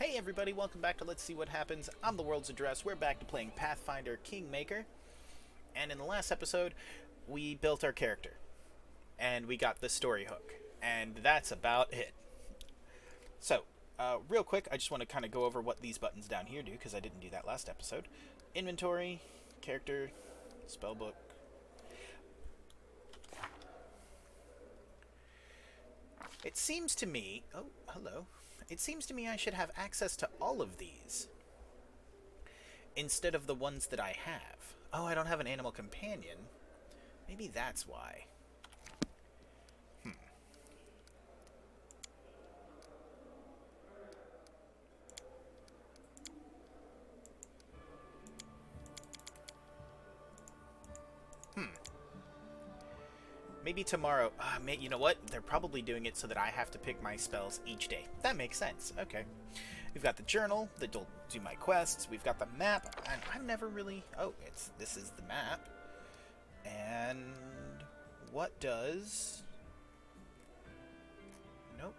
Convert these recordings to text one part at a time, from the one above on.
Hey everybody, welcome back to Let's See What Happens. I'm the World's Address. We're back to playing Pathfinder Kingmaker. And in the last episode, we built our character. And we got the story hook. And that's about it. So, real quick, I just want to kind of go over what these buttons down here do, because I didn't do that last episode. Inventory, character, spellbook. It seems to me... Oh, hello. It seems to me I should have access to all of these instead of the ones that I have. Oh, I don't have an animal companion. Maybe that's why. Maybe tomorrow... you know what? They're probably doing it so that I have to pick my spells each day. That makes sense. Okay. We've got the journal that'll do my quests. We've got the map. And I've never really... Oh, this is the map. And what does... Nope.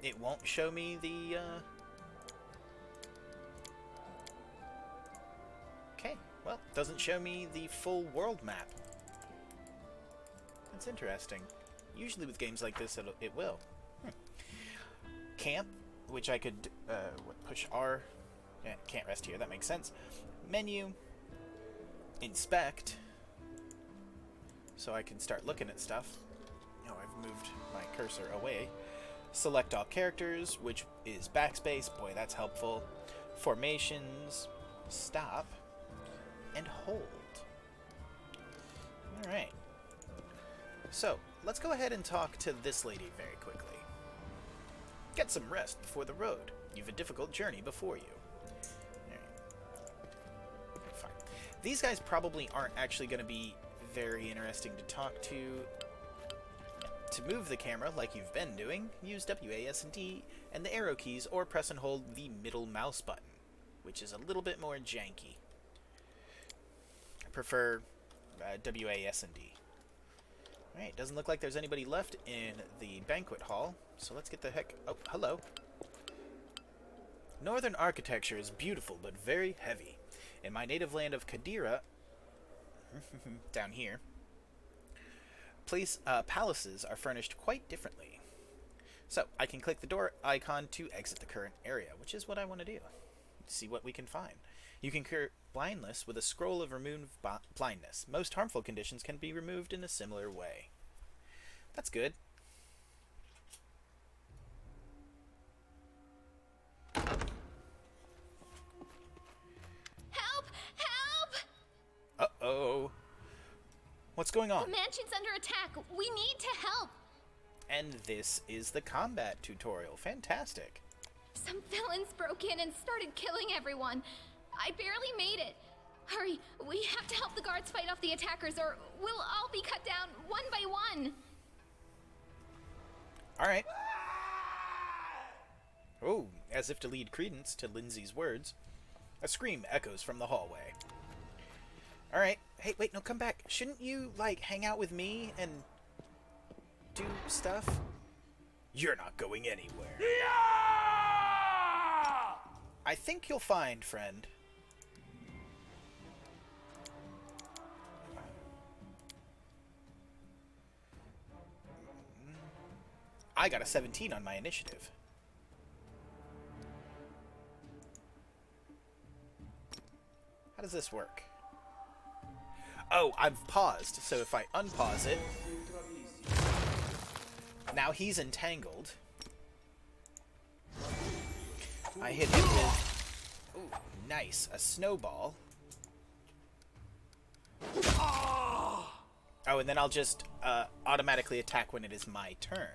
It won't show me the... Okay. Well, it doesn't show me the full world map. That's interesting. Usually with games like this, it will. Camp, which I could push R. Yeah, can't rest here. That makes sense. Menu. Inspect. So I can start looking at stuff. Oh, I've moved my cursor away. Select all characters, which is backspace. Boy, that's helpful. Formations. Stop. And hold. Alright. So, let's go ahead and talk to this lady very quickly. Get some rest before the road. You've a difficult journey before you. Fine. These guys probably aren't actually going to be very interesting to talk to. To move the camera, like you've been doing, use WASD and the arrow keys, or press and hold the middle mouse button, which is a little bit more janky. I prefer WASD. Alright, doesn't look like there's anybody left in the banquet hall, so let's get the heck... Oh, hello. Northern architecture is beautiful, but very heavy. In my native land of Kadira, down here, palaces are furnished quite differently. So, I can click the door icon to exit the current area, which is what I want to do. See what we can find. You can cure blindness with a scroll of remove blindness. Most harmful conditions can be removed in a similar way. That's good. Help! Help! Uh-oh. What's going on? The mansion's under attack. We need to help. And this is the combat tutorial. Fantastic. Some villains broke in and started killing everyone. I barely made it. Hurry, we have to help the guards fight off the attackers or we'll all be cut down one by one. Alright. Oh, as if to lead credence to Lindsay's words, a scream echoes from the hallway. Alright. Hey, wait, no, come back. Shouldn't you, like, hang out with me and do stuff? You're not going anywhere. I think you'll find, friend. I got a 17 on my initiative. How does this work? Oh, I've paused, so if I unpause it... Now he's entangled. I hit him with... Ooh, nice. A snowball. Oh, and then I'll just automatically attack when it is my turn.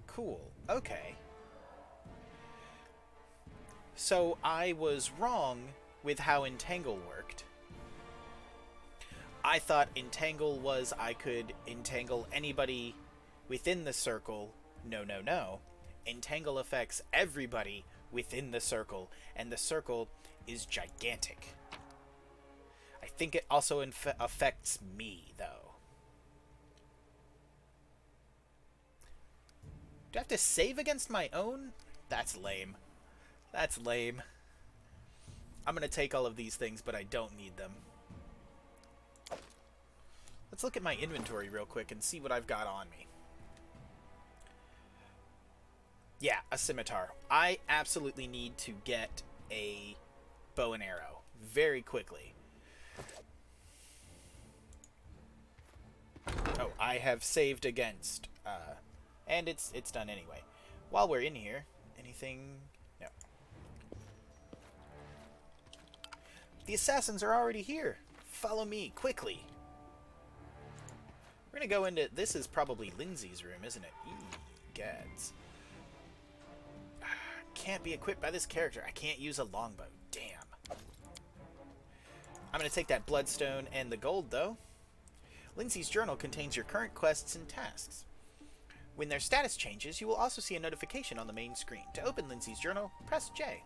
Cool. Okay. So I was wrong with how Entangle worked. I thought Entangle was I could entangle anybody within the circle. No, no, no. Entangle affects everybody within the circle, and the circle is gigantic. I think it also affects me, though. Do I have to save against my own? That's lame. That's lame. I'm going to take all of these things, but I don't need them. Let's look at my inventory real quick and see what I've got on me. Yeah, a scimitar. I absolutely need to get a bow and arrow very quickly. Oh, I have saved against, and it's done anyway. While we're in here, anything? No. The assassins are already here. Follow me, quickly. We're gonna go into... This is probably Lindsay's room, isn't it? Gads. Can't be equipped by this character. I can't use a longbow. Damn. I'm gonna take that bloodstone and the gold, though. Lindsay's journal contains your current quests and tasks. When their status changes, you will also see a notification on the main screen. To open Lindsay's journal, press J.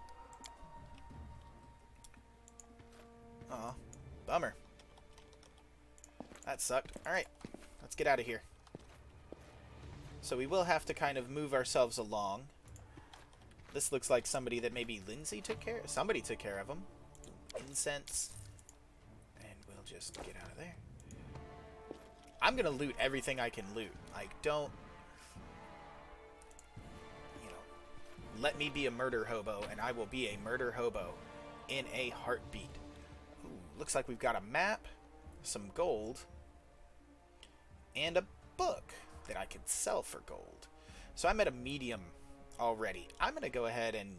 Aw, bummer. That sucked. Alright, let's get out of here. So we will have to kind of move ourselves along. This looks like somebody that maybe Lindsay took care of. Somebody took care of them. Incense. And we'll just get out of there. I'm gonna loot everything I can loot. Like, don't... You know, let me be a murder hobo, and I will be a murder hobo in a heartbeat. Ooh, looks like we've got a map, some gold, and a book that I could sell for gold. So I'm at a medium already. I'm gonna go ahead and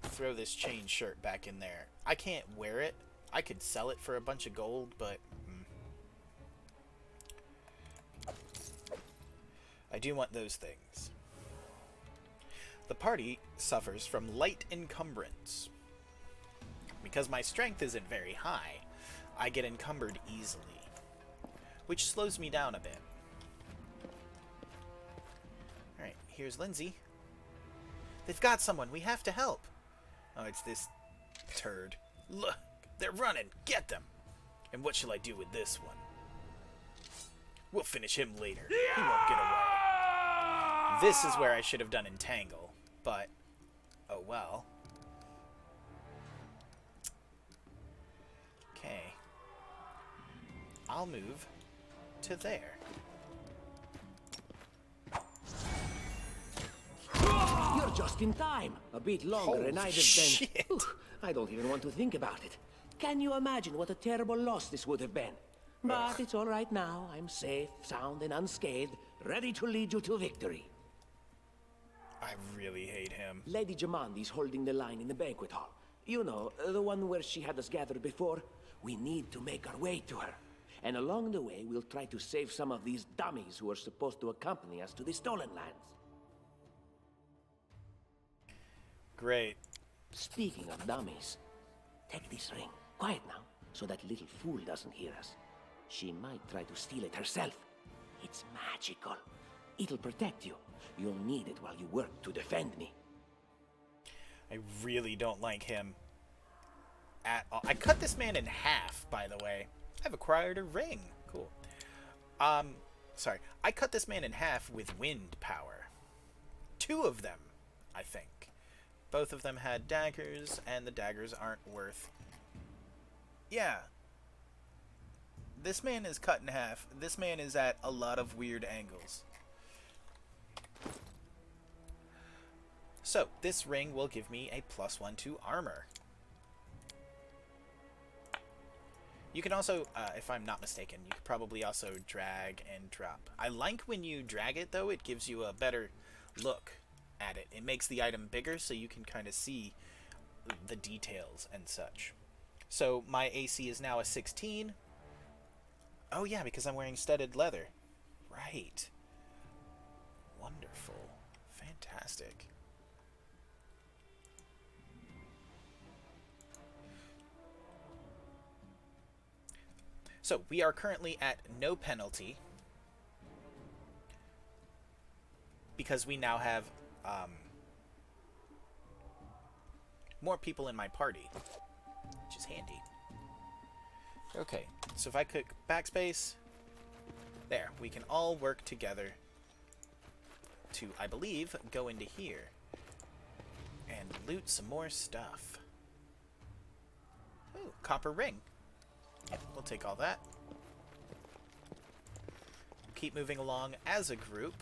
throw this chain shirt back in there. I can't wear it. I could sell it for a bunch of gold, but I do want those things. The party suffers from light encumbrance. Because my strength isn't very high, I get encumbered easily, which slows me down a bit. Alright, here's Lindsay. They've got someone. We have to help. Oh, it's this turd. Look, they're running. Get them. And what shall I do with this one? We'll finish him later. He won't get away. This is where I should have done Entangle, but oh well. Okay. I'll move to there. You're just in time. A bit longer and I'd have shit. been... Ooh, I don't even want to think about it. Can you imagine what a terrible loss this would have been? But it's all right now. I'm safe, sound, and unscathed, ready to lead you to victory. I really hate him. Lady Jamandi's holding the line in the banquet hall. You know, the one where she had us gathered before. We need to make our way to her. And along the way, we'll try to save some of these dummies who are supposed to accompany us to the Stolen Lands. Great. Speaking of dummies, take this ring. Quiet now, so that little fool doesn't hear us. She might try to steal it herself. It's magical. It'll protect you. You'll need it while you work to defend me. I really don't like him at all. I cut this man in half, by the way. I've acquired a ring. Cool. Sorry. I cut this man in half with wind power. 2 of them, I think. Both of them had daggers, and the daggers aren't worth... Yeah. This man is cut in half. This man is at a lot of weird angles. So, this ring will give me a +1 to armor. You can also, if I'm not mistaken, you could probably also drag and drop. I like when you drag it, though. It gives you a better look at it. It makes the item bigger, so you can kind of see the details and such. So, my AC is now a 16. Oh, yeah, because I'm wearing studded leather. Right. Wonderful. Fantastic. So, we are currently at no penalty because we now have more people in my party, which is handy. Okay, so if I click backspace, there, we can all work together to, I believe, go into here and loot some more stuff. Ooh, copper ring. Yep, we'll take all that. Keep moving along as a group.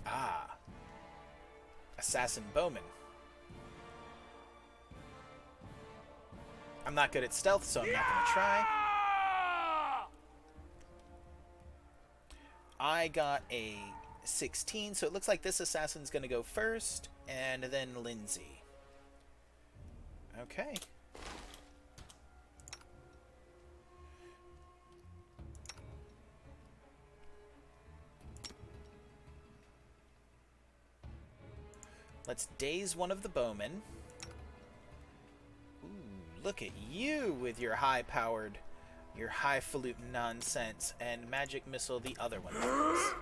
Ah. Assassin Bowman. I'm not good at stealth, so I'm not going to try. I got a 16, so it looks like this assassin's going to go first, and then Lindsay. Okay. Let's daze one of the bowmen. Ooh, look at you with your high-powered, your highfalutin nonsense, and magic missile the other one does.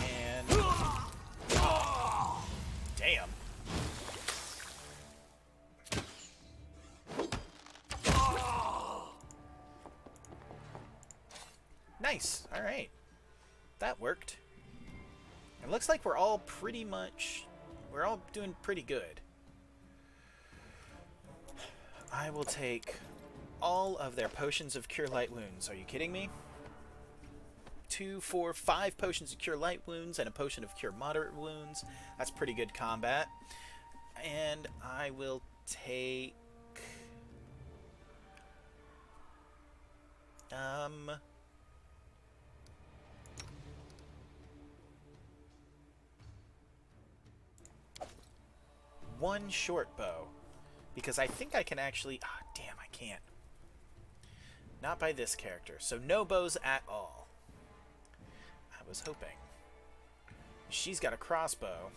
And... damn. Nice. All right. That worked. It looks like we're all doing pretty good. I will take all of their potions of Cure Light Wounds. Are you kidding me? 2, 4, 5 potions of Cure Light Wounds and a potion of Cure Moderate Wounds. That's pretty good combat. And I will take... one short bow, because I think I can actually... ah, damn, I can't. Not by this character, so no bows at all. I was hoping. She's got a crossbow.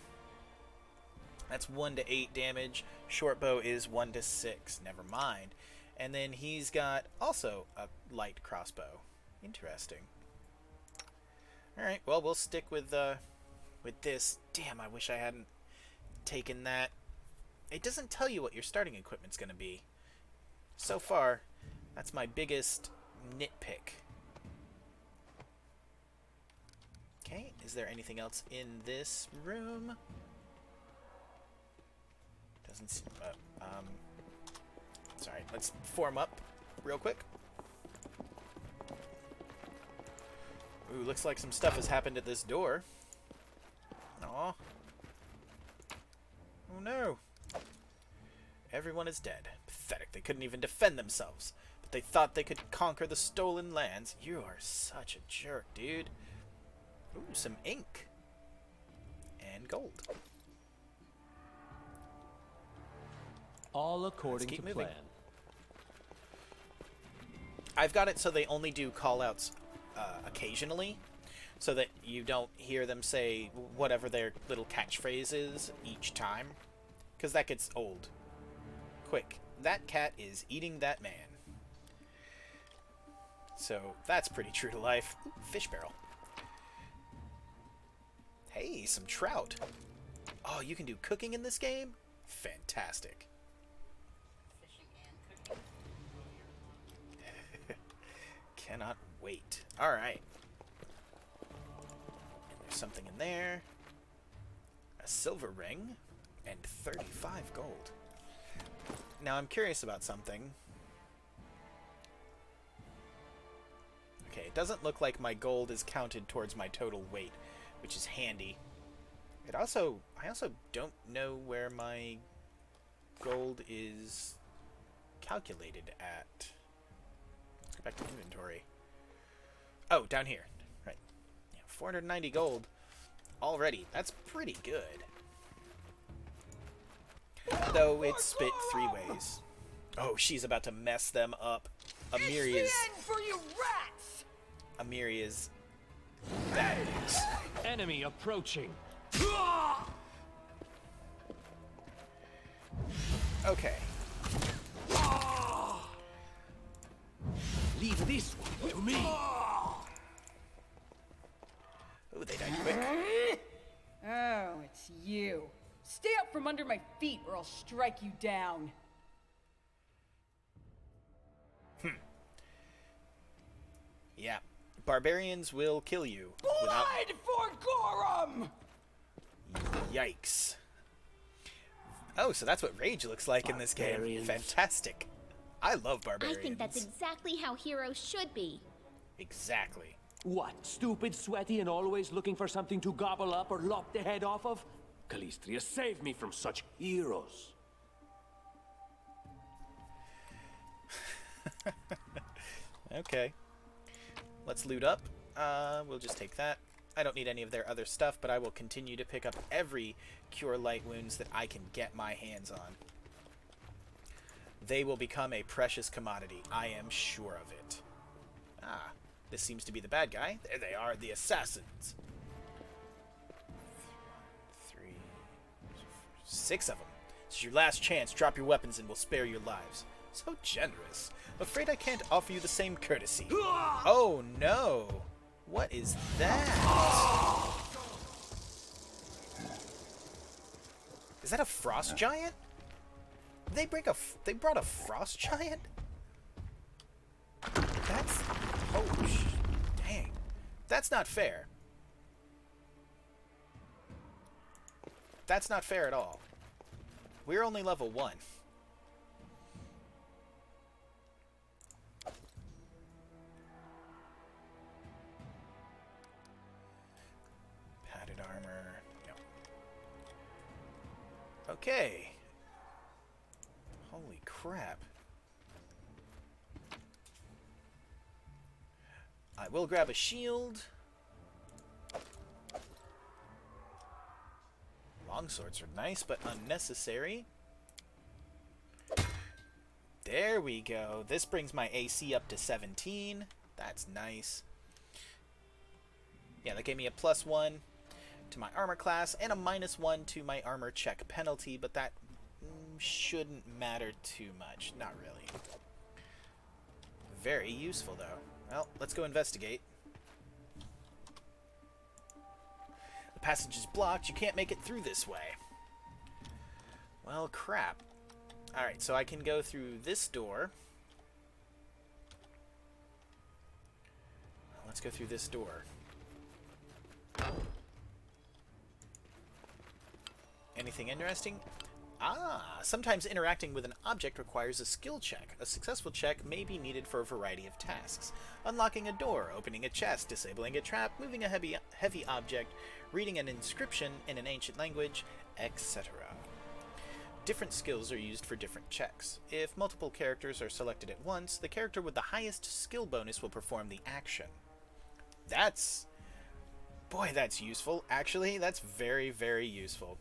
That's 1 to 8 damage. Short bow is 1 to 6. Never mind. And then he's got also a light crossbow. Interesting. Alright, well, we'll stick with this. Damn, I wish I hadn't taken that. It doesn't tell you what your starting equipment's going to be. So far, that's my biggest nitpick. Okay, is there anything else in this room? Doesn't seem... sorry, let's form up real quick. Ooh, looks like some stuff has happened at this door. Aw. Oh no. Everyone is dead. Pathetic. They couldn't even defend themselves. But they thought they could conquer the stolen lands. You are such a jerk, dude. Ooh, some ink. And gold. All according to plan. I've got it so they only do call-outs occasionally, so that you don't hear them say whatever their little catchphrase is each time, because that gets old quick. That cat is eating that man. So that's pretty true to life. Ooh, fish barrel. Hey, some trout. Oh, you can do cooking in this game? Fantastic. Cannot wait. Alright. There's something in there. A silver ring. And 35 gold. Now I'm curious about something. Okay, it doesn't look like my gold is counted towards my total weight, which is handy. I also don't know where my gold is calculated at. Let's go back to inventory. Oh, down here. Right. Yeah, 490 gold already. That's pretty good. Though it's split 3 ways. Oh, she's about to mess them up. Amiria's... Amiria's bad news. Enemy approaching. Okay. Leave this one to me. Ooh, they died quick. you. Stay up from under my feet or I'll strike you down. Yeah. Barbarians will kill you. Blood for Gorum! Yikes. Oh, so that's what rage looks like in this game. Barbarians. Fantastic. I love I barbarians. think that's exactly how heroes should be. Exactly. What, stupid, sweaty, and always looking for something to gobble up or lop the head off of? Calistria, save me from such heroes. Okay. Let's loot up. We'll just take that. I don't need any of their other stuff, but I will continue to pick up every Cure Light Wounds that I can get my hands on. They will become a precious commodity. I am sure of it. Ah, this seems to be the bad guy. There they are, the assassins. 3, 6 of them. This is your last chance. Drop your weapons and we'll spare your lives. So generous. Afraid I can't offer you the same courtesy. Oh no! What is that? Is that a frost giant? They brought a frost giant? That's... oh, dang. That's not fair. That's not fair at all. We're only level 1. Padded armor. No. Okay. Holy crap. I will grab a shield. Longswords are nice, but unnecessary. There we go. This brings my AC up to 17. That's nice. Yeah, that gave me a +1 to my armor class and a -1 to my armor check penalty, but that shouldn't matter too much. Not really. Very useful, though. Well, let's go investigate. The passage is blocked. You can't make it through this way. Well, crap. Alright, so I can go through this door. Well, let's go through this door. Anything interesting? Ah, sometimes interacting with an object requires a skill check. A successful check may be needed for a variety of tasks. Unlocking a door, opening a chest, disabling a trap, moving a heavy object, reading an inscription in an ancient language, etc. Different skills are used for different checks. If multiple characters are selected at once, the character with the highest skill bonus will perform the action. That's... boy, that's useful. Actually, that's very, very useful.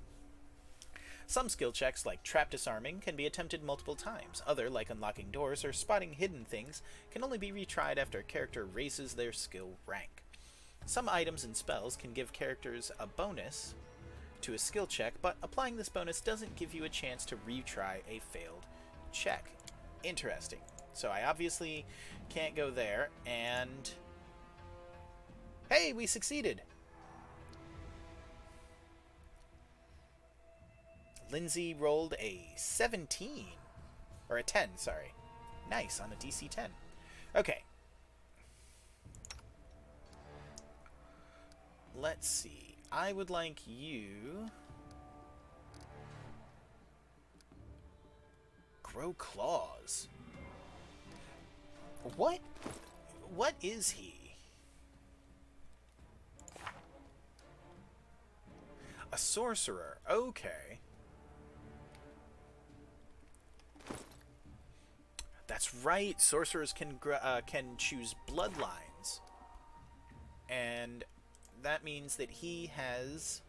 Some skill checks, like trap disarming, can be attempted multiple times. Other, like unlocking doors or spotting hidden things, can only be retried after a character raises their skill rank. Some items and spells can give characters a bonus to a skill check, but applying this bonus doesn't give you a chance to retry a failed check. Interesting. So I obviously can't go there, and... hey, we succeeded! Lindsay rolled a 17. Or a 10, sorry. Nice, on a DC 10. Okay. Let's see. I would like you... grow claws. What? What is he? A sorcerer. Okay. That's right. Sorcerers can choose bloodlines, and that means that he hates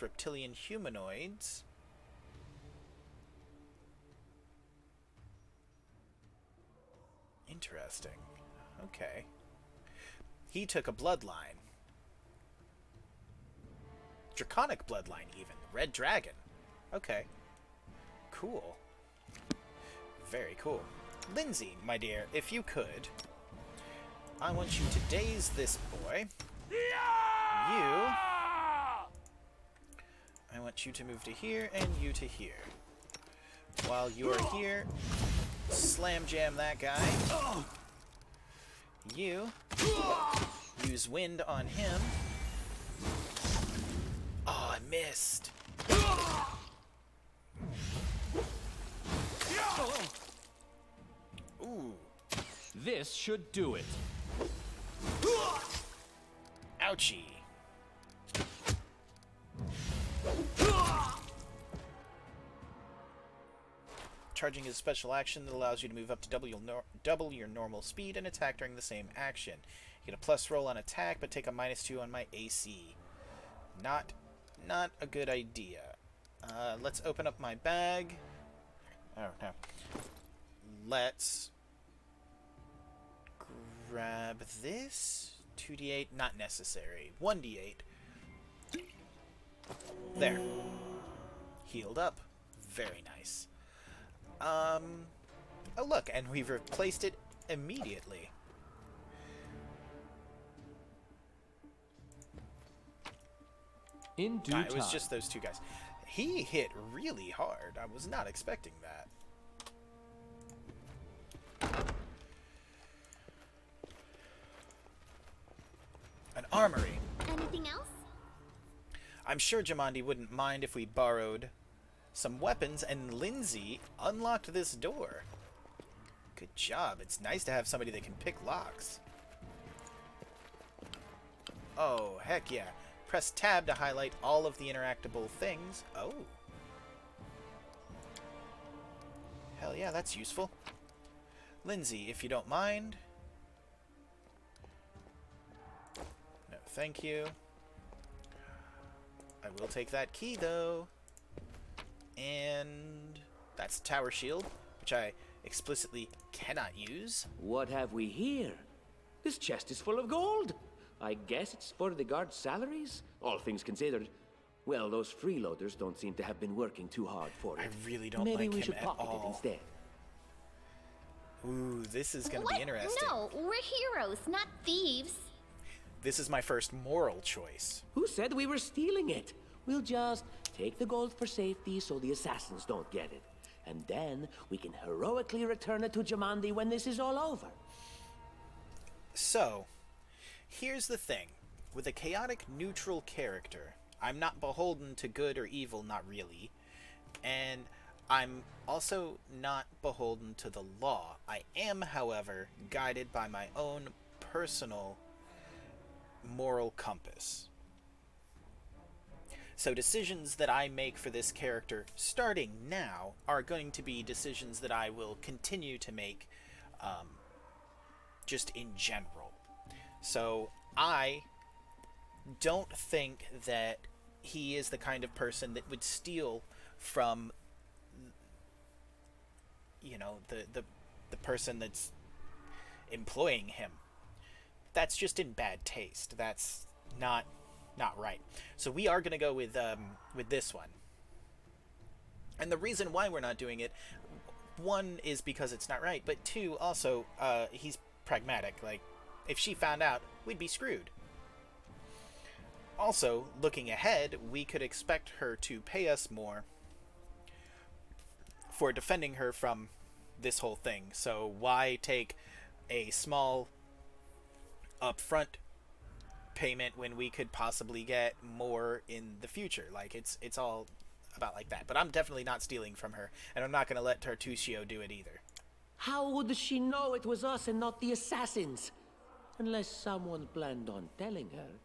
reptilian humanoids. Interesting. Okay. He took a bloodline. Draconic bloodline, even. Red Dragon. Okay. Cool. Very cool. Lindsay, my dear, if you could, I want you to daze this boy. You get you to move to here and you to here. While you are here, slam jam that guy. You use wind on him. Oh, I missed. Ooh. This should do it. Ouchie. Charging is a special action that allows you to move up to double your normal speed and attack during the same action. You get a plus roll on attack, but take a -2 on my AC. Not a good idea. Let's open up my bag. Oh, no. Let's grab this. 2d8, not necessary. 1d8. There. Healed up. Very nice. Oh look, and we've replaced it immediately. In due time. It was just those two guys. He hit really hard. I was not expecting that. An armory. Anything else? I'm sure Jamandi wouldn't mind if we borrowed some weapons, and Lindsay unlocked this door. Good job. It's nice to have somebody that can pick locks. Oh, heck yeah. Press tab to highlight all of the interactable things. Oh. Hell yeah, that's useful. Lindsay, if you don't mind. No, thank you. I will take that key, though. And that's Tower Shield, which I explicitly cannot use. What have we here? This chest is full of gold. I guess it's for the guards' salaries, all things considered. Well, those freeloaders don't seem to have been working too hard for it. I really don't Maybe like we him should at pocket all. it instead. Ooh, this is going to What? be interesting. No, we're heroes, not thieves. This is my first moral choice. Who said we were stealing it? We'll just take the gold for safety so the assassins don't get it. And then we can heroically return it to Jamandi when this is all over. So, here's the thing. With a chaotic neutral character, I'm not beholden to good or evil, not really. And I'm also not beholden to the law. I am, however, guided by my own personal moral compass. So decisions that I make for this character starting now are going to be decisions that I will continue to make just in general. So I don't think that he is the kind of person that would steal from, you know, the person that's employing him. That's just in bad taste. That's not right. So we are going to go with this one. And the reason why we're not doing it, one, is because it's not right, but two, also, he's pragmatic. Like, if she found out, we'd be screwed. Also, looking ahead, we could expect her to pay us more for defending her from this whole thing. So why take a small upfront payment when we could possibly get more in the future? Like, it's all about like that. But I'm definitely not stealing from her, and I'm not going to let Tartusio do it either. How would she know it was us and not the assassins? Unless someone planned on telling her.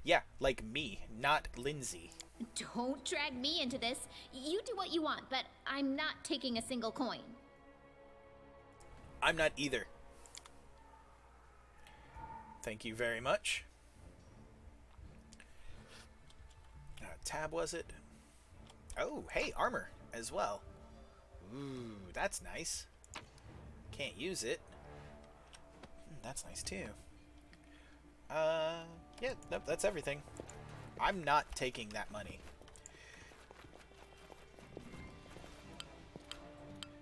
Yeah, like me, not Lindsay. Don't drag me into this. You do what you want, but I'm not taking a single coin. I'm not either. Thank you very much. Tab, was it? Oh, hey, armor as well. Ooh, that's nice. Can't use it. That's nice too. Yeah, nope, that's everything. I'm not taking that money.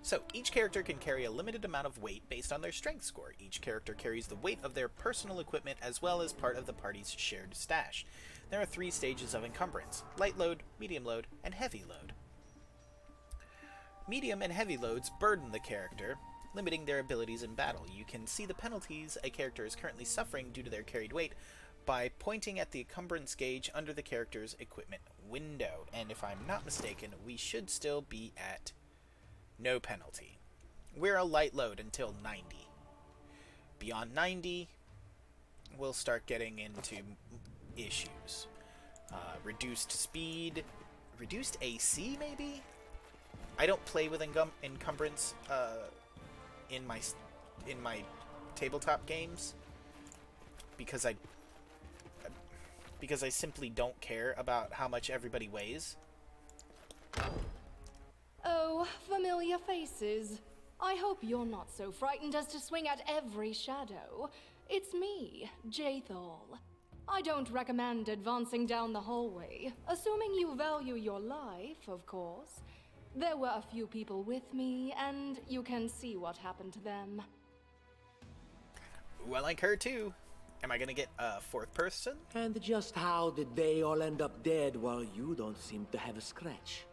So, each character can carry a limited amount of weight based on their strength score. Each character carries the weight of their personal equipment as well as part of the party's shared stash. There are 3 stages of encumbrance: light load, medium load, and heavy load. Medium and heavy loads burden the character, limiting their abilities in battle. You can see the penalties a character is currently suffering due to their carried weight by pointing at the encumbrance gauge under the character's equipment window. And if I'm not mistaken, we should still be at no penalty. We're a light load until 90. Beyond 90, we'll start getting into issues. Reduced speed, reduced AC maybe? I don't play with encumbrance in my tabletop games because I simply don't care about how much everybody weighs. Oh, familiar faces. I hope you're not so frightened as to swing at every shadow. It's me, Jathal. I don't recommend advancing down the hallway, assuming you value your life, of course. There were a few people with me, and you can see what happened to them. Well, like her too. Am I gonna get a 4th person? And just how did they all end up dead while you don't seem to have a scratch?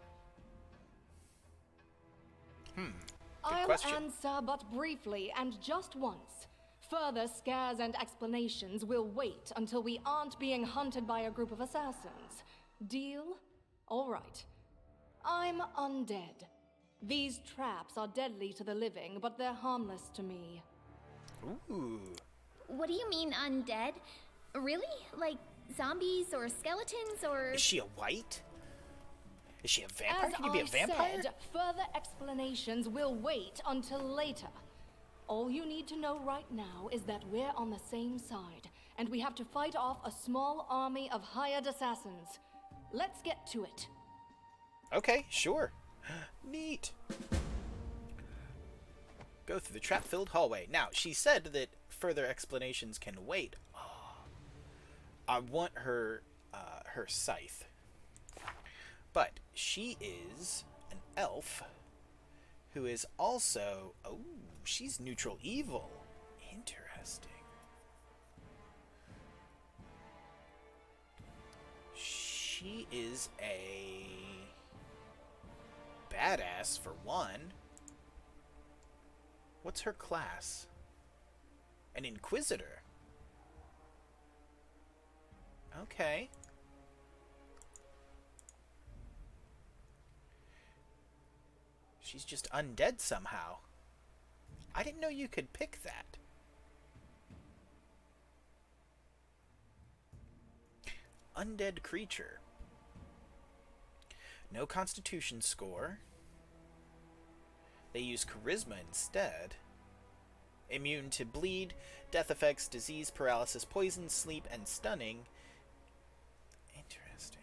I'll question. answer but briefly and just once. Further scares and explanations will wait until we aren't being hunted by a group of assassins. Deal? All right. I'm undead. These traps are deadly to the living, but they're harmless to me. Ooh. What do you mean undead? Really? Like zombies or skeletons or... Is she a white? Is she a vampire? As Can you be a vampire? said, further explanations will wait until later. All you need to know right now is that we're on the same side, and we have to fight off a small army of hired assassins. Let's get to it. Okay, sure. Neat. Go through the trap-filled hallway. Now, she said that further explanations can wait. Oh, I want her scythe. But she is an elf who is also... Oh, she's neutral evil. Interesting. She is a badass, for one. What's her class? An Inquisitor. Okay. She's just undead somehow. I didn't know you could pick that. Undead creature. No constitution score. They use charisma instead. Immune to bleed, death effects, disease, paralysis, poison, sleep, and stunning. Interesting.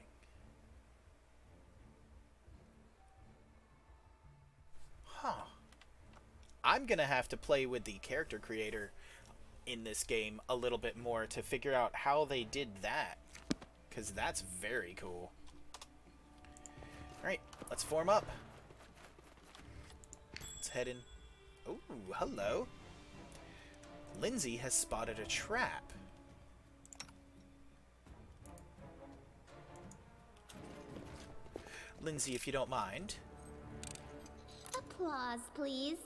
Huh. I'm gonna have to play with the character creator in this game a little bit more to figure out how they did that. Because that's very cool. Alright, let's form up. Let's head in. Oh, hello. Lindsay has spotted a trap. Lindsay, if you don't mind. Applause, please.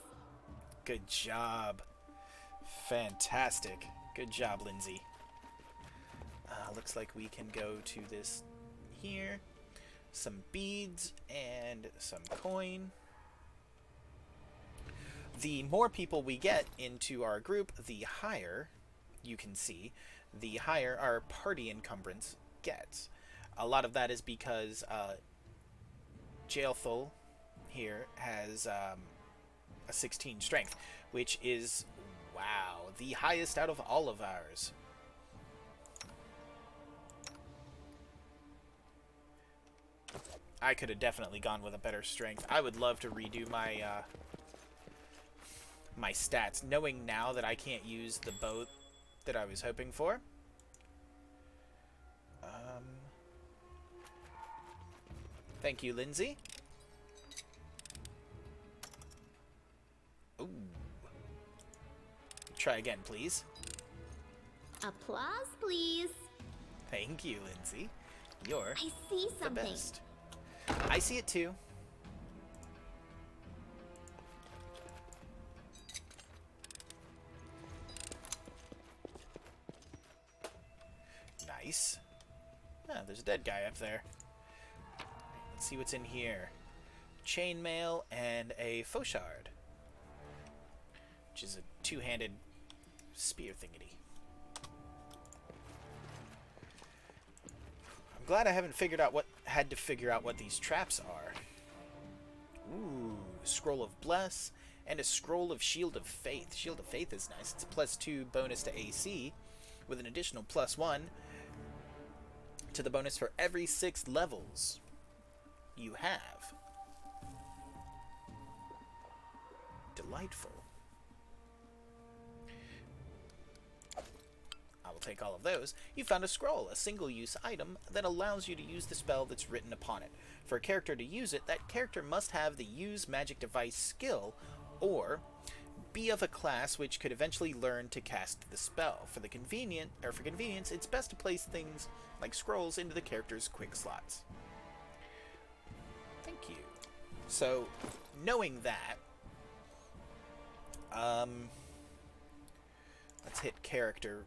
Good job. Fantastic. Good job, Lindsay. Looks like we can go to this here. Some beads and some coin. The more people we get into our group, the higher, you can see, the higher our party encumbrance gets. A lot of that is because Jailthul here has a 16 strength, which is, wow, the highest out of all of ours. I could have definitely gone with a better strength. I would love to redo my my stats, knowing now that I can't use the bow that I was hoping for. Thank you, Lindsay. try again, please. Applause, please. Thank you, Lindsay. You're I see the something. best. I see it too. Nice. Ah, there's a dead guy up there. Let's see what's in here. Chainmail and a fauchard, which is a two-handed spear thingity. I'm glad I haven't had to figure out what these traps are. Ooh, Scroll of Bless and a Scroll of Shield of Faith. Shield of Faith is nice. It's a +2 bonus to AC with an additional +1 to the bonus for every 6 levels you have. Delightful. I will take all of those. You found a scroll, a single-use item that allows you to use the spell that's written upon it. For a character to use it, that character must have the Use Magic Device skill, or be of a class which could eventually learn to cast the spell. For convenience, it's best to place things like scrolls into the character's quick slots. Thank you. So, knowing that, let's hit character.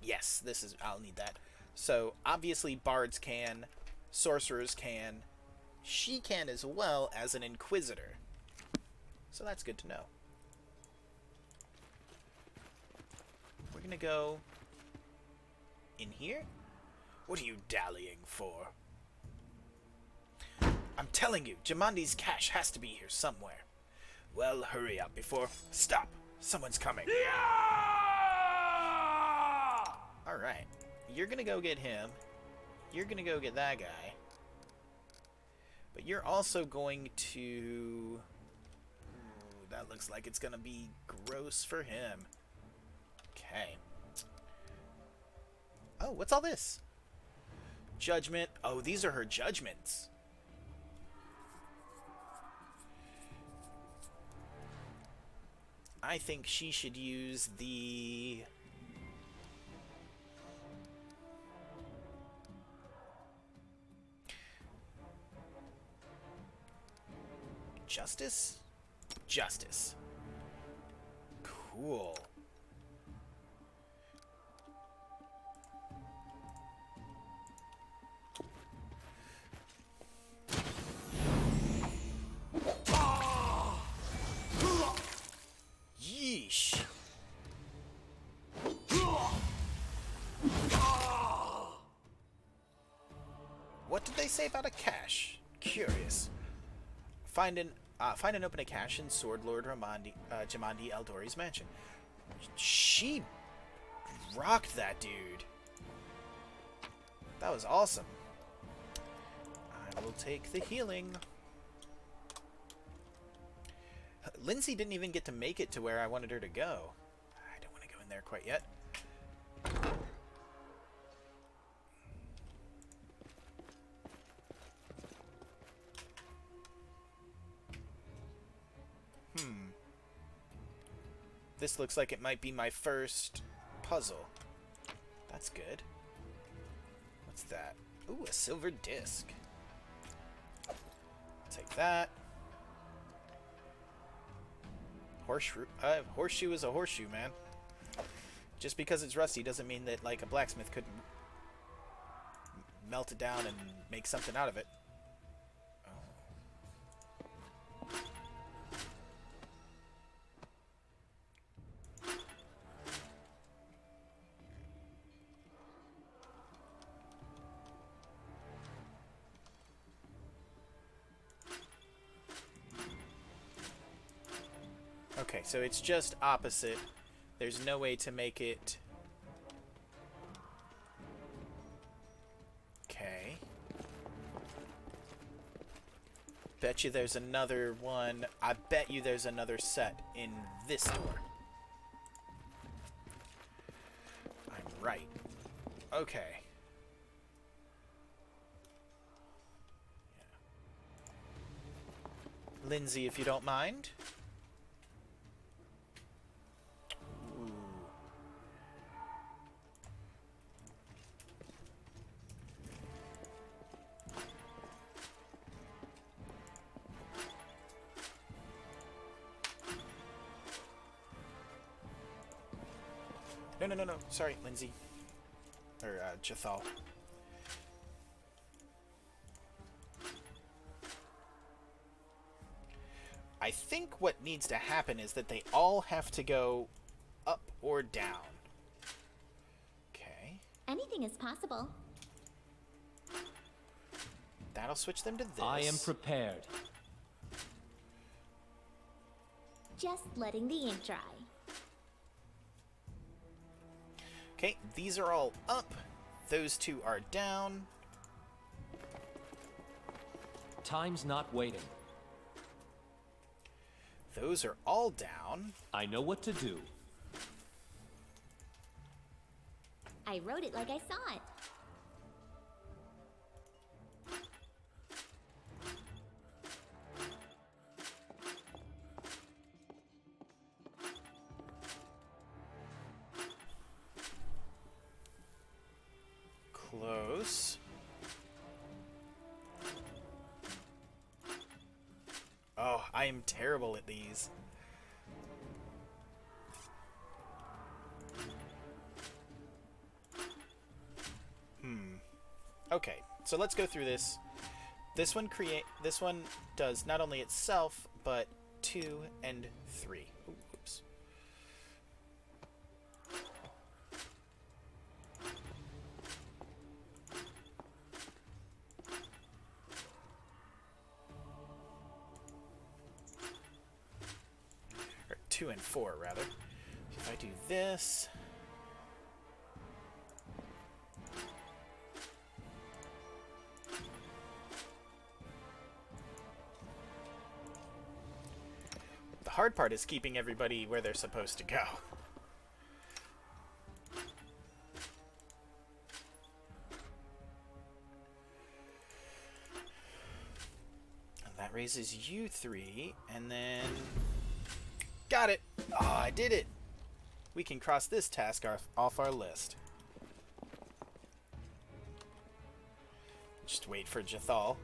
Yes, I'll need that. So, obviously bards can, sorcerers can, she can as well as an inquisitor. So that's good to know. We're gonna go in here. What are you dallying for? I'm telling you, Jamandi's cache has to be here somewhere. Well, hurry up before... Stop! Someone's coming. Alright. You're gonna go get him. You're gonna go get that guy. But you're also going to... Ooh, that looks like it's gonna be gross for him. Okay. Oh, what's all this? Judgment. Oh, these are her judgments. I think she should use the... Justice? Justice. Cool. Yeesh. What did they say about a cache? Curious. Find and open a cache in Sword Lord Jamandi Eldori's mansion. She rocked that dude. That was awesome. I will take the healing. Lindsay didn't even get to make it to where I wanted her to go. I don't want to go in there quite yet. This looks like it might be my first puzzle. That's good. What's that? Ooh, a silver disc. Take that. Horseshoe is a horseshoe, man. Just because it's rusty doesn't mean that, like, a blacksmith couldn't melt it down and make something out of it. Okay, so it's just opposite. There's no way to make it... Okay. Bet you there's another one. I bet you there's another set in this door. I'm right. Okay. Yeah. Lindsay, if you don't mind. No. Sorry, Lindsay. Or, Jathal. I think what needs to happen is that they all have to go up or down. Okay. Anything is possible. That'll switch them to this. I am prepared. Just letting the ink dry. Okay, these are all up. Those two are down. Time's not waiting. Those are all down. I know what to do. I wrote it like I saw it. Close. Oh, I am terrible at these. Okay, so let's go through this. This one does not only itself, but 2 and 3. Ooh, oops. Or 2 and 4, rather. If I do this... The hard part is keeping everybody where they're supposed to go. And that raises you 3, and then... Got it! Oh, I did it! We can cross this task off our list. Just wait for Jathal.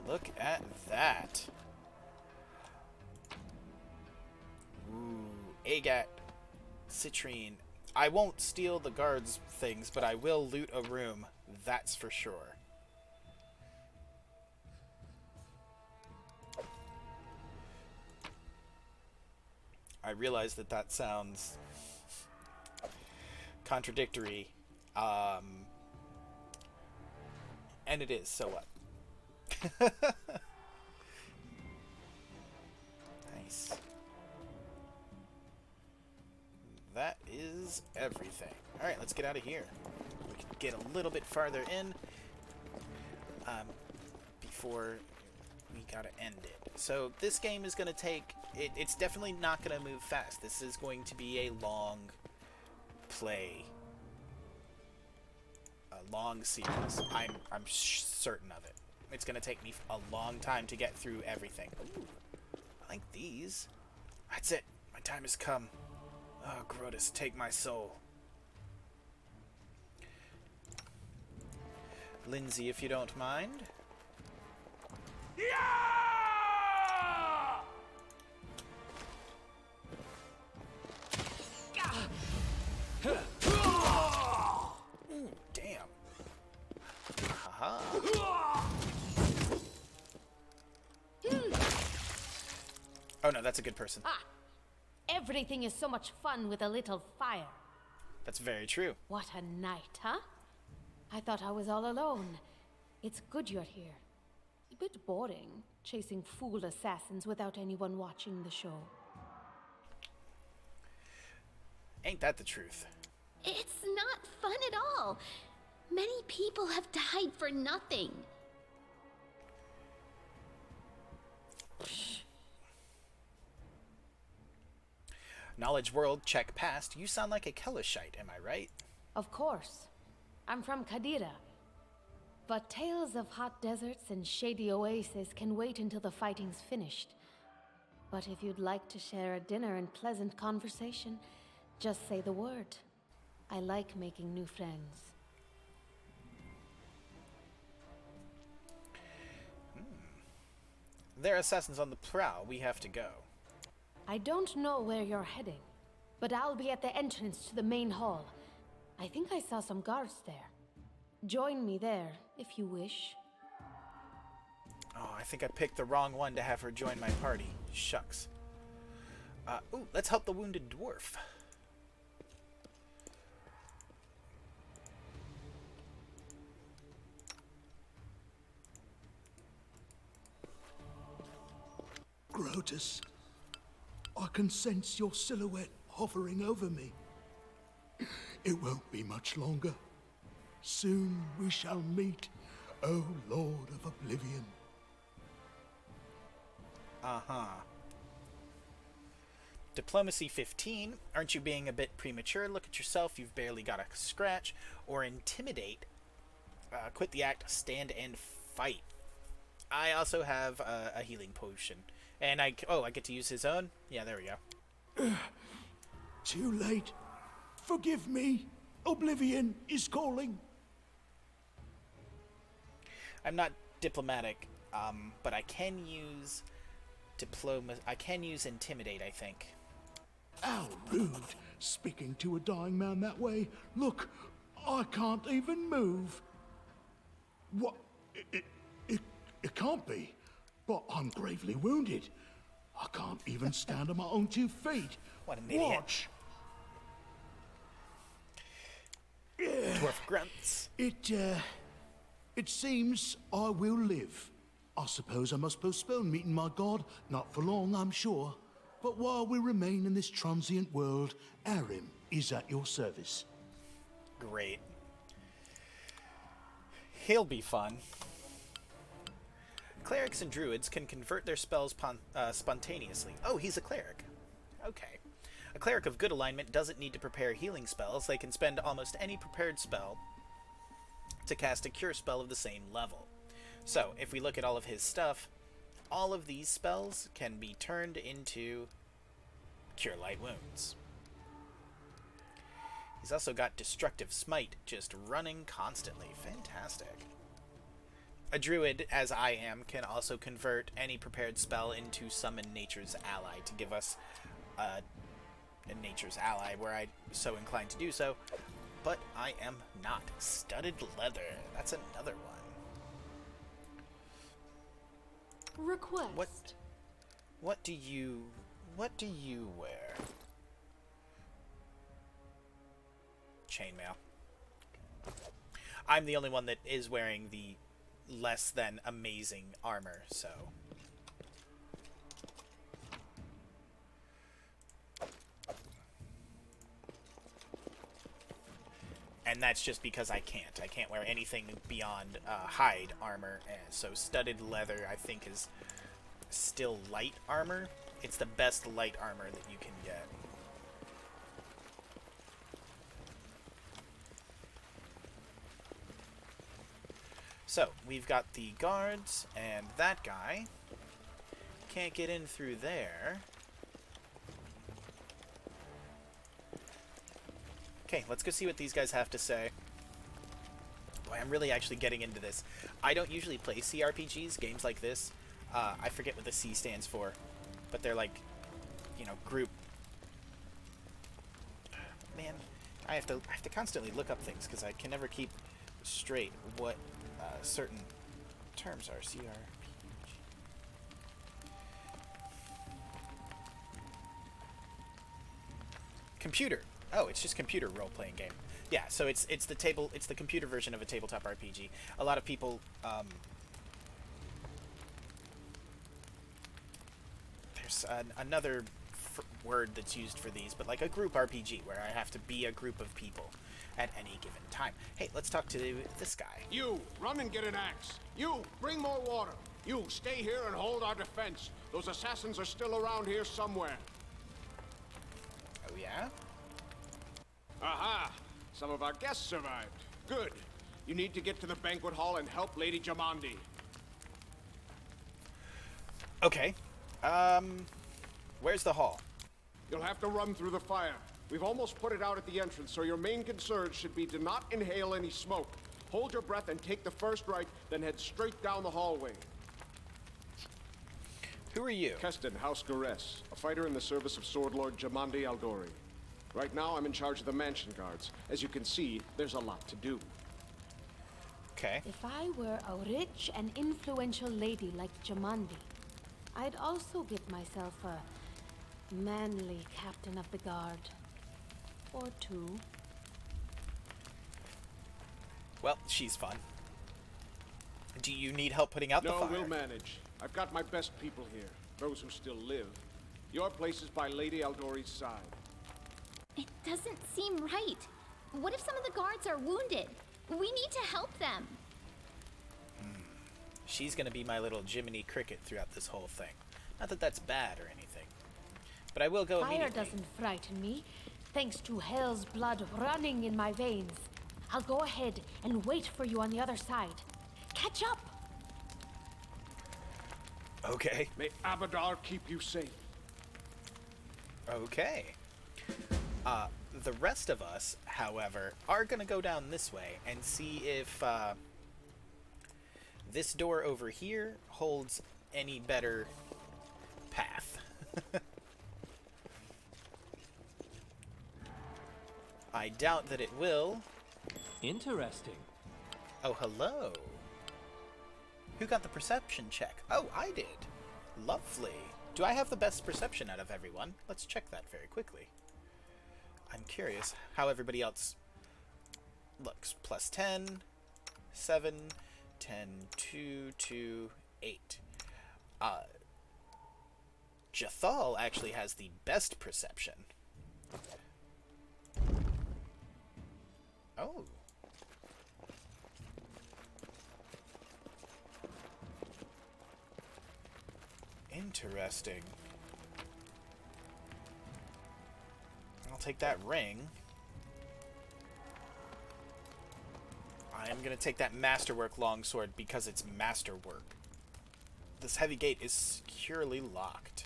Look at that. Ooh, Agat, Citrine. I won't steal the guards' things, but I will loot a room. That's for sure. I realize that that sounds contradictory. And it is, so what? Nice. That is everything. Alright, let's get out of here. We can get a little bit farther in before we gotta end it. So this game is going to take... It's definitely not going to move fast. This is going to be a long play. A long series. I'm certain of it. It's going to take me a long time to get through everything. Ooh, I like these. That's it. My time has come. Oh, Grotus, take my soul. Lindsay, if you don't mind. Ooh, damn. Haha. Oh no, that's a good person. Ah! Everything is so much fun with a little fire. That's very true. What a night, huh? I thought I was all alone. It's good you're here. A bit boring, chasing fool assassins without anyone watching the show. Ain't that the truth? It's not fun at all. Many people have died for nothing. Knowledge world, check past. You sound like a Kelishite, am I right? Of course. I'm from Kadira. But tales of hot deserts and shady oases can wait until the fighting's finished. But if you'd like to share a dinner and pleasant conversation, just say the word. I like making new friends. There are assassins on the prowl. We have to go. I don't know where you're heading, but I'll be at the entrance to the main hall. I think I saw some guards there. Join me there, if you wish. Oh, I think I picked the wrong one to have her join my party. Shucks. Ooh, let's help the wounded dwarf. Grotus, I can sense your silhouette hovering over me. It won't be much longer. Soon we shall meet, O Lord of Oblivion. Uh-huh. Diplomacy 15. Aren't you being a bit premature? Look at yourself. You've barely got a scratch. Or intimidate. Quit the act. Stand and fight. I also have a healing potion. And I get to use his own? Yeah, there we go. Too late. Forgive me. Oblivion is calling. I'm not diplomatic, but I can use I can use intimidate, I think. How rude, speaking to a dying man that way. Look, I can't even move. What? It can't be. But I'm gravely wounded. I can't even stand on my own 2 feet. What an idiot. Watch. Dwarf grunts. It seems I will live. I suppose I must postpone meeting my god. Not for long, I'm sure. But while we remain in this transient world, Arim is at your service. Great. He'll be fun. Clerics and druids can convert their spells spontaneously. Oh, he's a cleric. Okay. A cleric of good alignment doesn't need to prepare healing spells. They can spend almost any prepared spell to cast a cure spell of the same level. So, if we look at all of his stuff, all of these spells can be turned into Cure Light Wounds. He's also got Destructive Smite just running constantly. Fantastic. A druid, as I am, can also convert any prepared spell into Summon Nature's Ally to give us a Nature's Ally were I so inclined to do so. But I am not. Studded Leather. That's another one. Request. What do you wear? Chainmail. I'm the only one that is wearing the less than amazing armor, so. And that's just because I can't. I can't wear anything beyond hide armor, and so studded leather, I think, is still light armor. It's the best light armor that you can get. So, we've got the guards, and that guy can't get in through there. Okay, let's go see what these guys have to say. Boy, I'm really actually getting into this. I don't usually play CRPGs, games like this. I forget what the C stands for, but they're like, you know, group. Man, I have to constantly look up things because I can never keep straight what certain terms are. CRPG. Computer. Oh, it's just computer role-playing game. Yeah, so it's the computer version of a tabletop RPG. A lot of people there's another word that's used for these, but like a group RPG where I have to be a group of people at any given time. Hey, let's talk to this guy. You, run and get an axe. You, bring more water. You, stay here and hold our defense. Those assassins are still around here somewhere. Oh, yeah? Aha! Some of our guests survived. Good. You need to get to the banquet hall and help Lady Jamandi. Okay. Where's the hall? You'll have to run through the fire. We've almost put it out at the entrance, so your main concern should be to not inhale any smoke. Hold your breath and take the first right, then head straight down the hallway. Who are you? Keston, House Gores, a fighter in the service of Sword Lord Jamandi Aldori. Right now, I'm in charge of the mansion guards. As you can see, there's a lot to do. Okay. If I were a rich and influential lady like Jamandi, I'd also give myself a manly captain of the guard. Or two. Well, she's fun. Do you need help putting out the fire? No, we'll manage. I've got my best people here, those who still live. Your place is by Lady Aldori's side. It doesn't seem right. What if some of the guards are wounded? We need to help them. She's gonna be my little Jiminy Cricket throughout this whole thing. Not that that's bad or anything. But I will go Fire immediately. doesn't frighten me, thanks to hell's blood running in my veins. I'll go ahead and wait for you on the other side. Catch up! Okay. May Abadar keep you safe. Okay. The rest of us, however, are gonna go down this way and see if this door over here holds any better path. I doubt that it will. Interesting. Oh, hello. Who got the perception check? Oh, I did. Lovely. Do I have the best perception out of everyone? Let's check that very quickly. I'm curious how everybody else looks. Plus 10, 7, 10, 2, 2, 8. Jathal actually has the best perception. Oh. Interesting. I'll take that ring. I am going to take that masterwork longsword because it's masterwork. This heavy gate is securely locked.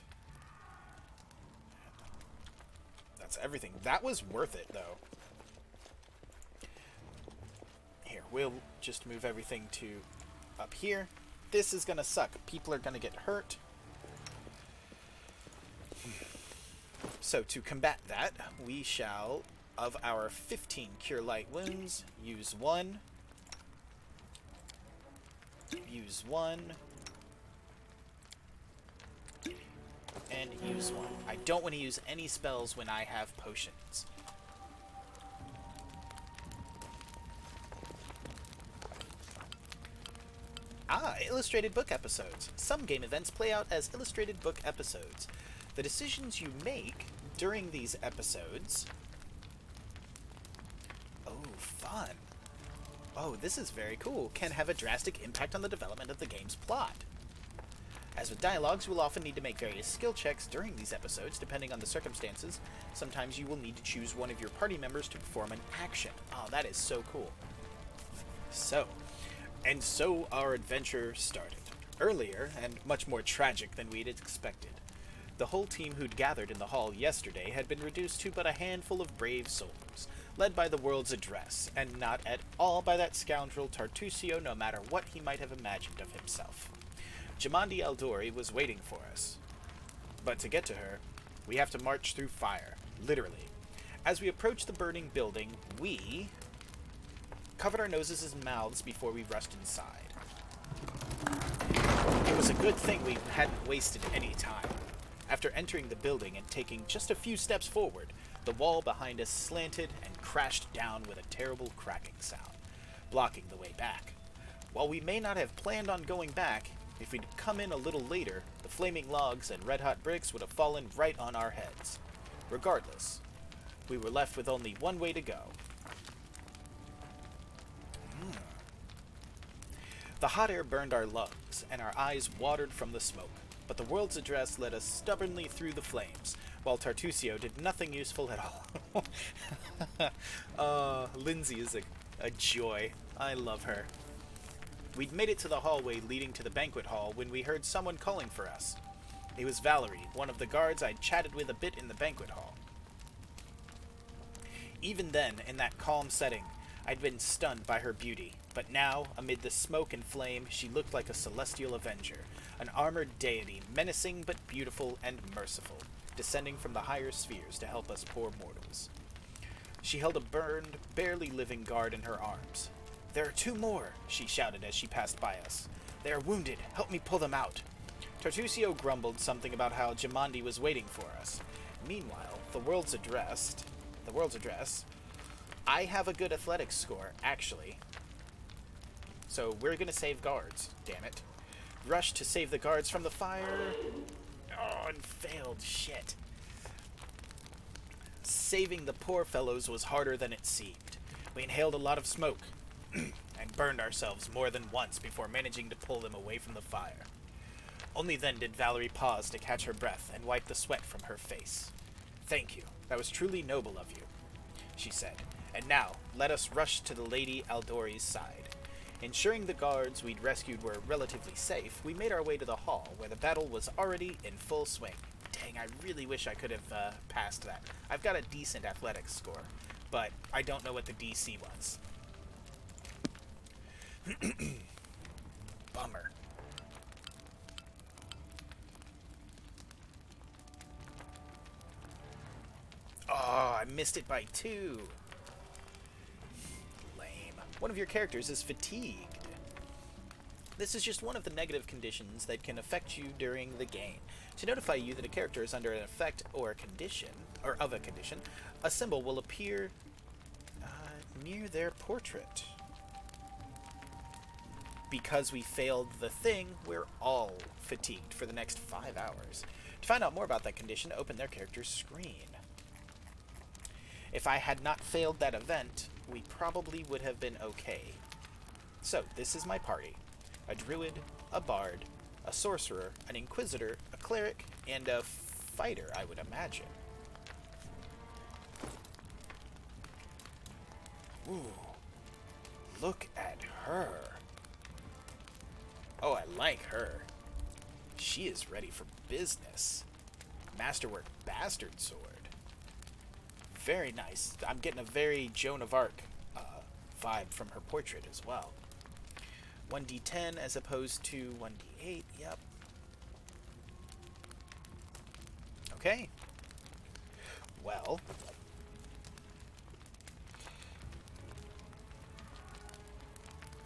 That's everything. That was worth it, though. Here, we'll just move everything to up here. This is going to suck. People are going to get hurt. So to combat that, we shall, of our 15 Cure Light Wounds, use 1. Use 1. And use 1. I don't want to use any spells when I have potions. Illustrated book episodes. Some game events play out as illustrated book episodes. The decisions you make during these episodes... Oh, fun. Oh, this is very cool. Can have a drastic impact on the development of the game's plot. As with dialogues, you will often need to make various skill checks during these episodes, depending on the circumstances. Sometimes you will need to choose one of your party members to perform an action. Oh, that is so cool. So our adventure started. Earlier, and much more tragic than we'd expected. The whole team who'd gathered in the hall yesterday had been reduced to but a handful of brave souls, led by the world's address, and not at all by that scoundrel Tartusio, no matter what he might have imagined of himself. Jamandi Aldori was waiting for us. But to get to her, we have to march through fire, literally. As we approached the burning building, we covered our noses and mouths before we rushed inside. It was a good thing we hadn't wasted any time. After entering the building and taking just a few steps forward, the wall behind us slanted and crashed down with a terrible cracking sound, blocking the way back. While we may not have planned on going back, if we'd come in a little later, the flaming logs and red-hot bricks would have fallen right on our heads. Regardless, we were left with only one way to go. The hot air burned our lungs, and our eyes watered from the smoke, but the world's address led us stubbornly through the flames, while Tartusio did nothing useful at all. Lindsay is a joy. I love her. We'd made it to the hallway leading to the banquet hall when we heard someone calling for us. It was Valerie, one of the guards I'd chatted with a bit in the banquet hall. Even then, in that calm setting, I'd been stunned by her beauty, but now, amid the smoke and flame, she looked like a celestial avenger, an armored deity, menacing but beautiful and merciful, descending from the higher spheres to help us poor mortals. She held a burned, barely living guard in her arms. "There are 2 more," she shouted as she passed by us. "They are wounded. Help me pull them out." Tartusio grumbled something about how Jamandi was waiting for us. Meanwhile, the world's address, I have a good athletics score, actually. So we're gonna save guards, damn it. Rushed to save the guards from the fire. Oh, and failed, shit. Saving the poor fellows was harder than it seemed. We inhaled a lot of smoke, and burned ourselves more than once before managing to pull them away from the fire. Only then did Valerie pause to catch her breath and wipe the sweat from her face. "Thank you. That was truly noble of you," she said. "And now, let us rush to the Lady Aldori's side." Ensuring the guards we'd rescued were relatively safe, we made our way to the hall, where the battle was already in full swing. Dang, I really wish I could have passed that. I've got a decent athletics score, but I don't know what the DC was. Bummer. Oh, I missed it by 2. Lame. One of your characters is fatigued. This is just one of the negative conditions that can affect you during the game. To notify you that a character is under an effect or a condition, or of a condition, a symbol will appear near their portrait. Because we failed the thing, we're all fatigued for the next 5 hours. To find out more about that condition, open their character's screen. If I had not failed that event, we probably would have been okay. So, this is my party. A druid, a bard, a sorcerer, an inquisitor, a cleric, and a fighter, I would imagine. Ooh. Look at her. Oh, I like her. She is ready for business. Masterwork bastard sword. Very nice. I'm getting a very Joan of Arc vibe from her portrait as well. 1d10 as opposed to 1d8. Yep. Okay. Well.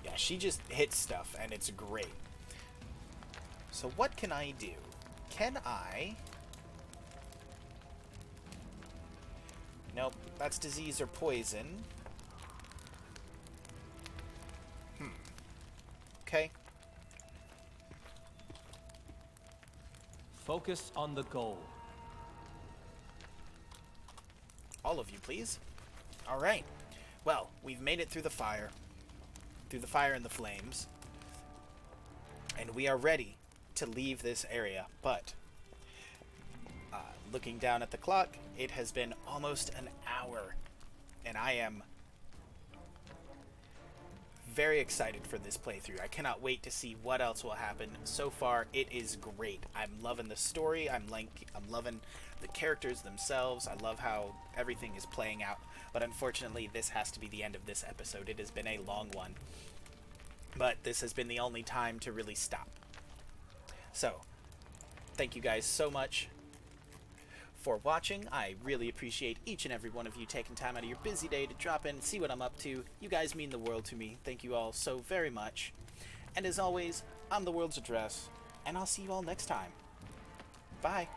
Yeah, she just hits stuff, and it's great. So what can I do? Can I... Nope, that's disease or poison. Okay. Focus on the goal. All of you, please. All right. Well, we've made it through the fire. Through the fire and the flames. And we are ready to leave this area. But, looking down at the clock, it has been almost an hour. And I am very excited for this playthrough. I cannot wait to see what else will happen. So far, it is great. I'm loving the story. I'm loving the characters themselves. I love how everything is playing out. But unfortunately, this has to be the end of this episode. It has been a long one. But this has been the only time to really stop. So, thank you guys so much for watching. I really appreciate each and every one of you taking time out of your busy day to drop in and see what I'm up to. You guys mean the world to me. Thank you all so very much. And as always, I'm the World's Address, and I'll see you all next time. Bye.